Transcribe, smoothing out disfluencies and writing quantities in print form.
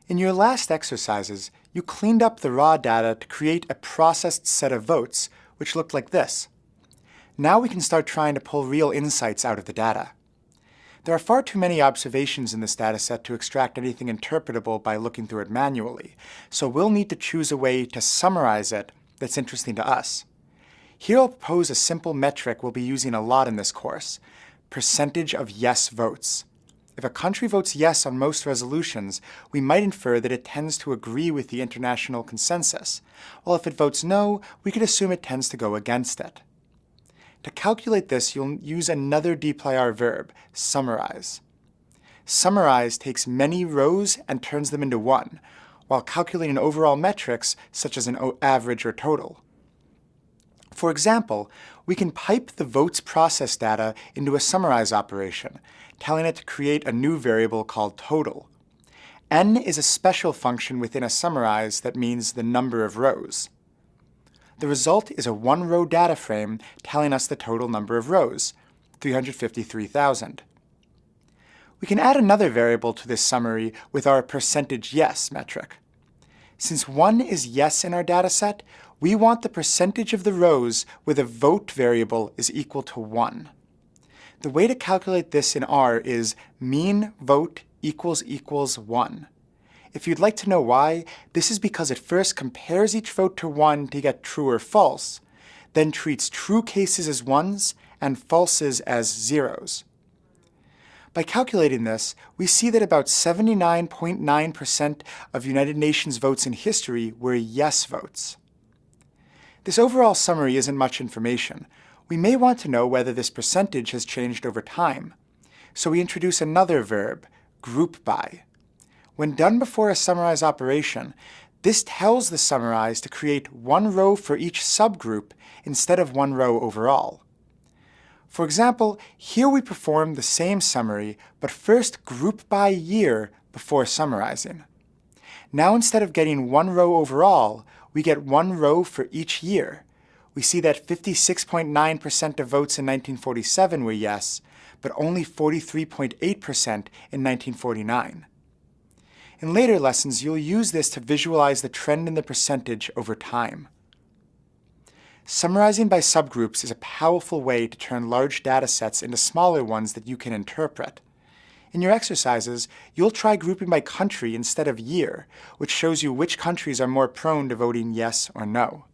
In your last exercises, you cleaned up the raw data to create a processed set of votes, which looked like this. Now we can start trying to pull real insights out of the data. There are far too many observations in this dataset to extract anything interpretable by looking through it manually, so we'll need to choose a way to summarize it that's interesting to us. Here I'll propose a simple metric we'll be using a lot in this course: percentage of yes votes. If a country votes yes on most resolutions, we might infer that it tends to agree with the international consensus, while if it votes no, we could assume it tends to go against it. To calculate this, you'll use another dplyr verb, summarize. Summarize takes many rows and turns them into one, while calculating overall metrics such as an average or total. For example, we can pipe the votes process data into a summarize operation, telling it to create a new variable called total. N is a special function within a summarize that means the number of rows. The result is a one-row data frame telling us the total number of rows, 353,000. We can add another variable to this summary with our percentage yes metric. Since 1 is yes in our dataset, we want the percentage of the rows where the vote variable is equal to 1. The way to calculate this in R is mean vote equals 1. If you'd like to know why, this is because it first compares each vote to 1 to get true or false, then treats true cases as 1s and falses as 0s. By calculating this, we see that about 79.9% of United Nations votes in history were yes votes. This overall summary isn't much information. We may want to know whether this percentage has changed over time. So we introduce another verb, group by. When done before a summarize operation, this tells the summarize to create one row for each subgroup instead of one row overall. For example, here we perform the same summary, but first group by year before summarizing. Now instead of getting one row overall, we get one row for each year. We see that 56.9% of votes in 1947 were yes, but only 43.8% in 1949. In later lessons, you'll use this to visualize the trend in the percentage over time. Summarizing by subgroups is a powerful way to turn large data sets into smaller ones that you can interpret. In your exercises, you'll try grouping by country instead of year, which shows you which countries are more prone to voting yes or no.